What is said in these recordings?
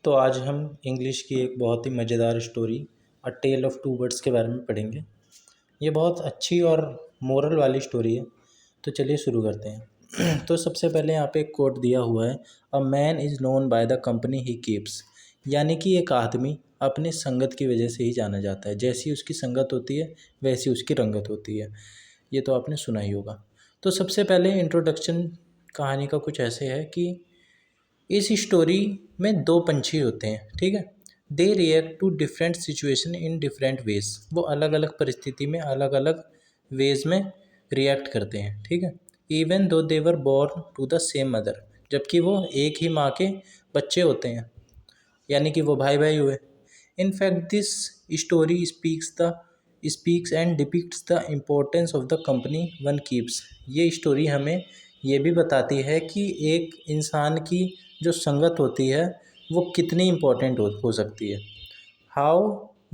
तो आज हम इंग्लिश की एक बहुत ही मज़ेदार story a tale of two birds के बारे में पढ़ेंगे। ये बहुत अच्छी और मोरल वाली स्टोरी है। तो चलिए शुरू करते हैं। तो सबसे पहले यहाँ पे एक कोट दिया हुआ है, a man is known by the company he keeps. यानी कि एक आदमी अपनी संगत की वजह से ही जाना जाता है। जैसी उसकी संगत होती है वैसी उसकी रंगत होती है। ये तो आपने सुना ही होगा। तो सबसे पहले इंट्रोडक्शन कहानी का कुछ ऐसे है कि इस स्टोरी में दो पंछी होते हैं, ठीक है। They react to different situation in different ways. वो अलग अलग परिस्थिति में अलग अलग वेज में रिएक्ट करते हैं, ठीक है। Even though they were born to the same mother, जबकि वो एक ही माँ के बच्चे होते हैं, यानी कि वो भाई भाई हुए। In fact this story speaks and depicts the importance of the company one keeps. ये स्टोरी हमें ये भी बताती है कि एक इंसान की जो संगत होती है वो कितनी इम्पोर्टेंट हो सकती है। How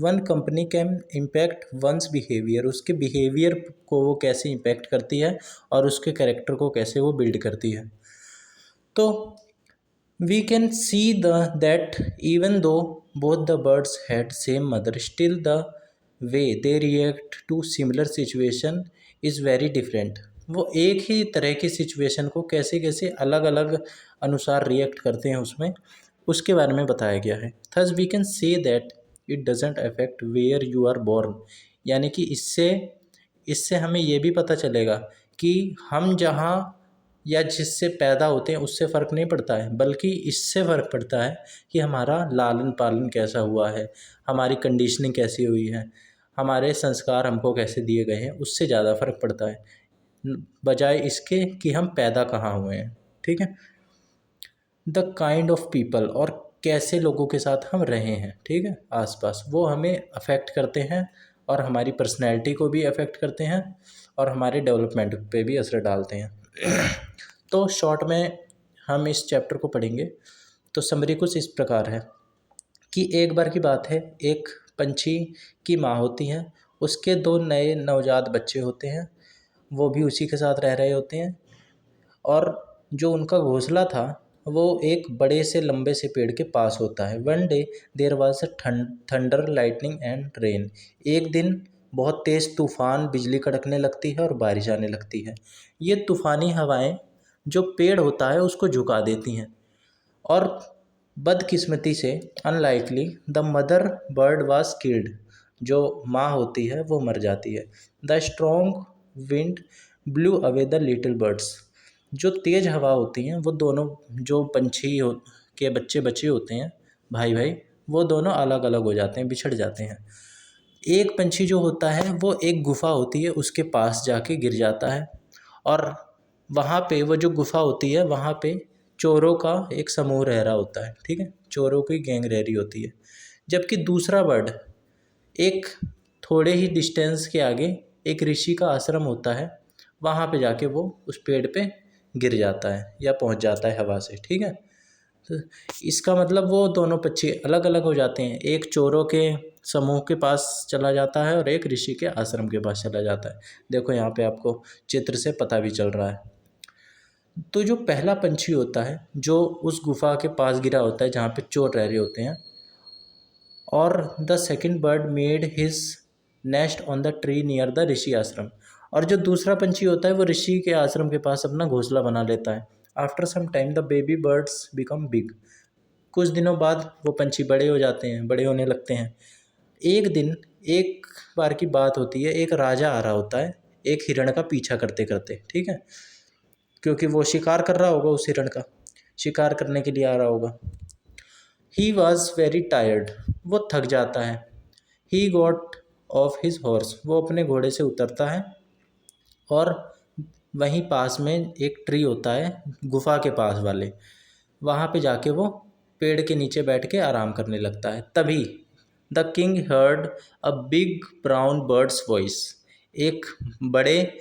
one company can impact one's behaviour, उसके बिहेवियर को वो कैसे इम्पैक्ट करती है और उसके कैरेक्टर को कैसे वो बिल्ड करती है। तो we can see that even though both the birds had same mother, still the way they react to similar situation is very different. वो एक ही तरह की सिचुएशन को कैसे कैसे अलग अलग अनुसार रिएक्ट करते हैं उसमें, उसके बारे में बताया गया है। Thus we can say that it doesn't affect where you are born. यानी कि इससे इससे हमें ये भी पता चलेगा कि हम जहाँ या जिससे पैदा होते हैं उससे फ़र्क नहीं पड़ता है, बल्कि इससे फ़र्क पड़ता है कि हमारा लालन पालन कैसा हुआ है, हमारी कंडीशनिंग कैसी हुई है, हमारे संस्कार हमको कैसे दिए गए हैं, उससे ज़्यादा फ़र्क पड़ता है बजाय इसके कि हम पैदा कहाँ हुए हैं, ठीक है। द काइंड ऑफ पीपल, और कैसे लोगों के साथ हम रहे हैं, ठीक है, आसपास, वो हमें अफेक्ट करते हैं और हमारी पर्सनैलिटी को भी अफेक्ट करते हैं और हमारे डेवलपमेंट पे भी असर डालते हैं। तो शॉर्ट में हम इस चैप्टर को पढ़ेंगे। तो समरी कुछ इस प्रकार है कि एक बार की बात है, एक पंछी की माँ होती है, उसके दो नए नवजात बच्चे होते हैं, वो भी उसी के साथ रह रहे होते हैं। और जो उनका घोंसला था वो एक बड़े से लंबे से पेड़ के पास होता है। One day there was a thunder lightning and rain. एक दिन बहुत तेज़ तूफान, बिजली कड़कने लगती है और बारिश आने लगती है। ये तूफ़ानी हवाएं जो पेड़ होता है उसको झुका देती हैं। और बदकिस्मती से unlikely the mother bird was killed. जो माँ होती है वो मर जाती है। The strong wind blue away the little birds. जो तेज़ हवा होती हैं वो दोनों जो पंछी के बच्चे बचे होते हैं, भाई भाई, वो दोनों अलग अलग हो जाते हैं, बिछड़ जाते हैं। एक पंछी जो होता है वो एक गुफ़ा होती है उसके पास जाके गिर जाता है, और वहाँ पे वो जो गुफ़ा होती है वहाँ पे चोरों का एक समूह रह रहा होता है, ठीक है, चोरों की गैंग रह रही होती है। जबकि दूसरा बर्ड एक थोड़े ही डिस्टेंस के आगे एक ऋषि का आश्रम होता है, वहाँ पे जाके वो उस पेड़ पे गिर जाता है या पहुँच जाता है हवा से, ठीक है। तो इसका मतलब वो दोनों पक्षी अलग अलग हो जाते हैं, एक चोरों के समूह के पास चला जाता है और एक ऋषि के आश्रम के पास चला जाता है। देखो यहाँ पे आपको चित्र से पता भी चल रहा है। तो जो पहला पंछी होता है जो उस गुफा के पास गिरा होता है जहाँ पे चोर रह रहे होते हैं, और the second bird made his nest on the tree near the rishi ashram. और जो दूसरा पंछी होता है वो ऋषि के आश्रम के पास अपना घोंसला बना लेता है। After some time the baby birds become big. कुछ दिनों बाद वो पंछी बड़े हो जाते हैं, बड़े होने लगते हैं। एक दिन एक बार की बात होती है, एक राजा आ रहा होता है एक हिरण का पीछा करते करते, ठीक है, क्योंकि वो शिकार कर रहा होगा, उस हिरण का शिकार करने के लिए आ रहा होगा। ही वॉज वेरी टायर्ड, वो थक जाता है। He got off his horse, वो अपने घोड़े से उतरता है और वहीं पास में एक ट्री होता है गुफा के पास वाले, वहाँ पे जाके वो पेड़ के नीचे बैठ के आराम करने लगता है। तभी the king heard a big brown birds voice. एक बड़े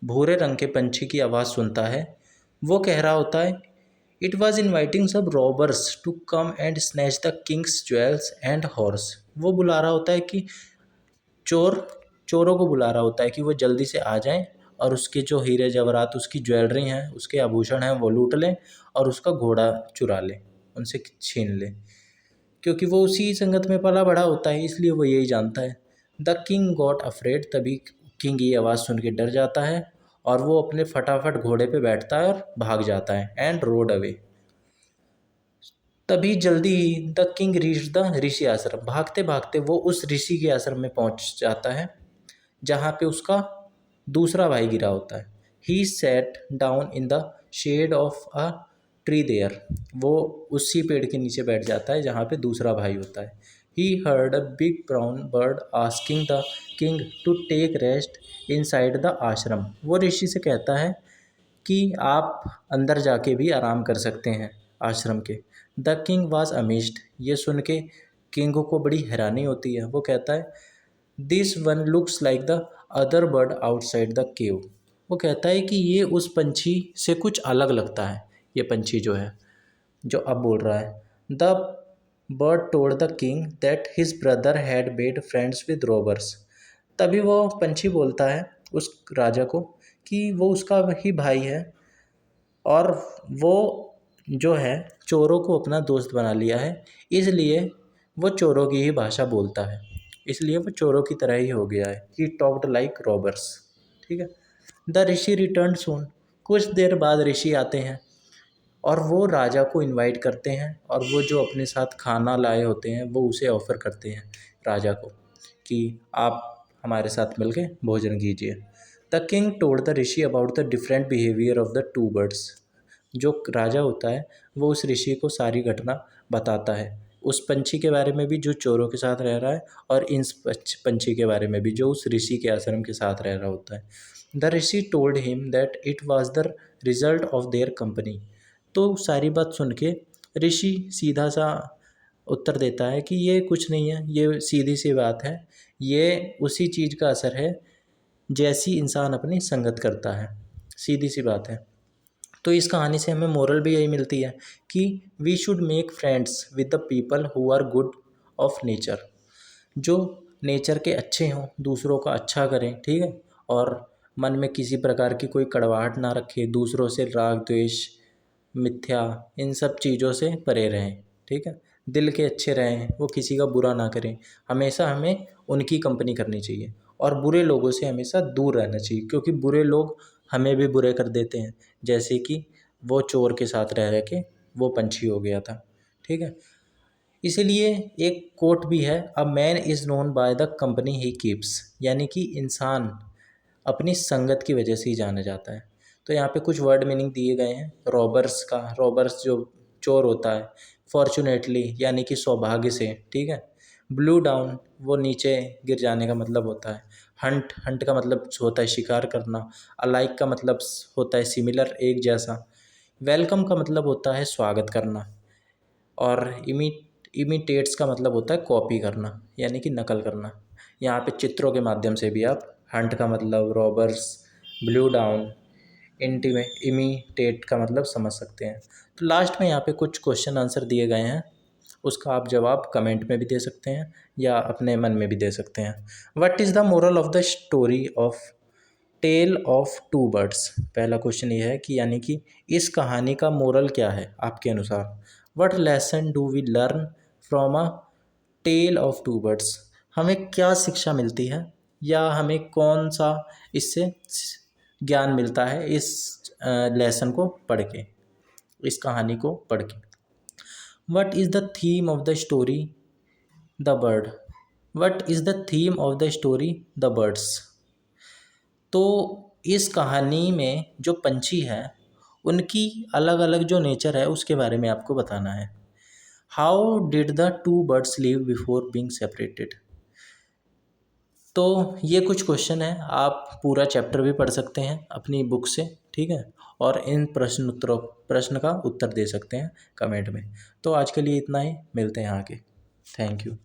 भूरे रंग के पंछी की आवाज़ सुनता है। वो कह रहा होता है, इट वॉज इन्वाइटिंग सब robbers to come and snatch the king's jewels and horse. वो बुला रहा होता है कि चोर चोरों को बुला रहा होता है कि वो जल्दी से आ जाएं और उसके जो हीरे जवाहरात, उसकी ज्वेलरी हैं, उसके आभूषण हैं वो लूट लें और उसका घोड़ा चुरा लें, उनसे छीन लें। क्योंकि वो उसी संगत में पला बड़ा होता है, इसलिए वो यही जानता है। द किंग गॉट अफ्रेड, तभी किंग ये आवाज़ सुन के डर जाता है और वो अपने फटाफट घोड़े पे बैठता है और भाग जाता है। एंड रोड अवे, तभी जल्दी ही the king reach the rishi आश्रम, भागते भागते वो उस ऋषि के आश्रम में पहुंच जाता है जहाँ पे उसका दूसरा भाई गिरा होता है। He sat down in the shade of a tree there, वो उसी पेड़ के नीचे बैठ जाता है जहाँ पे दूसरा भाई होता है। He heard a big brown bird asking the king to take rest inside the ashram, वो ऋषि से कहता है कि आप अंदर जाके भी आराम कर सकते हैं आश्रम के। द किंग वॉज अमेज्ड, ये सुन के किंग को बड़ी हैरानी होती है। वो कहता है this one looks like the other bird outside the cave, वो कहता है कि ये उस पंछी से कुछ अलग लगता है, ये पंछी जो है जो अब बोल रहा है। The bird told the king that his brother had made friends with robbers, तभी वो पंछी बोलता है उस राजा को कि वो उसका ही भाई है और वो जो है चोरों को अपना दोस्त बना लिया है, इसलिए वो चोरों की ही भाषा बोलता है, इसलिए वो चोरों की तरह ही हो गया है। ही टॉक्ड लाइक रॉबर्स, ठीक है। द ऋषि रिटर्न सून, कुछ देर बाद ऋषि आते हैं और वो राजा को इनवाइट करते हैं और वो जो अपने साथ खाना लाए होते हैं वो उसे ऑफ़र करते हैं राजा को कि आप हमारे साथ मिलके भोजन कीजिए। The king told the Rishi about the different behaviour of the two birds, जो राजा होता है वो उस ऋषि को सारी घटना बताता है, उस पंछी के बारे में भी जो चोरों के साथ रह रहा है और इन पंछी के बारे में भी जो उस ऋषि के आश्रम के साथ रह रहा होता है। The Rishi told him that it was the result of their company, तो सारी बात सुन के ऋषि सीधा सा उत्तर देता है कि ये कुछ नहीं है, ये सीधी सी बात है, ये उसी चीज़ का असर है जैसी इंसान अपनी संगत करता है, सीधी सी बात है। तो इस कहानी से हमें मोरल भी यही मिलती है कि we should make friends with the people who are good of nature, जो नेचर के अच्छे हों, दूसरों का अच्छा करें, ठीक है, और मन में किसी प्रकार की कोई कड़वाहट ना रखें, दूसरों से राग द्वेष मिथ्या इन सब चीज़ों से परे रहें, ठीक है, दिल के अच्छे रहें, वो किसी का बुरा ना करें, हमेशा हमें उनकी कंपनी करनी चाहिए और बुरे लोगों से हमेशा दूर रहना चाहिए, क्योंकि बुरे लोग हमें भी बुरे कर देते हैं, जैसे कि वो चोर के साथ रह रह के वो पंछी हो गया था, ठीक है। इसीलिए एक कोट भी है, a man is known by the company he keeps, यानी कि इंसान अपनी संगत की वजह से ही जाना जाता है। तो यहाँ पे कुछ वर्ड मीनिंग दिए गए हैं रॉबर्स का, रॉबर्स जो चोर होता है, फॉर्चुनेटली यानी कि सौभाग्य से, ठीक है। ब्लू डाउन वो नीचे गिर जाने का मतलब होता है। हंट, हंट का मतलब होता है शिकार करना। अलाइक का मतलब होता है सिमिलर, एक जैसा। वेलकम का मतलब होता है स्वागत करना। और इमिटेट्स का मतलब होता है कॉपी करना, यानी कि नकल करना। यहाँ पे चित्रों के माध्यम से भी आप हंट का मतलब, रॉबर्स, ब्लू डाउन, इमिटेट का मतलब समझ सकते हैं। तो लास्ट में यहाँ पे कुछ क्वेश्चन आंसर दिए गए हैं, उसका आप जवाब कमेंट में भी दे सकते हैं या अपने मन में भी दे सकते हैं। What is the moral of the story of tale of two birds, पहला क्वेश्चन ये है कि यानी कि इस कहानी का मोरल क्या है आपके अनुसार। What lesson do we learn from a tale of two birds, हमें क्या शिक्षा मिलती है या हमें कौन सा इससे ज्ञान मिलता है इस लेसन को पढ़ के, इस कहानी को पढ़ के। What is the theme of the story the bird, what is the theme of the story the birds, तो इस कहानी में जो पंछी हैं उनकी अलग अलग जो नेचर है उसके बारे में आपको बताना है। How did the two birds live before being separated, तो ये कुछ क्वेश्चन है, आप पूरा चैप्टर भी पढ़ सकते हैं अपनी बुक से, ठीक है, और इन प्रश्न का उत्तर दे सकते हैं कमेंट में। तो आज के लिए इतना ही, मिलते हैं आगे। Thank you.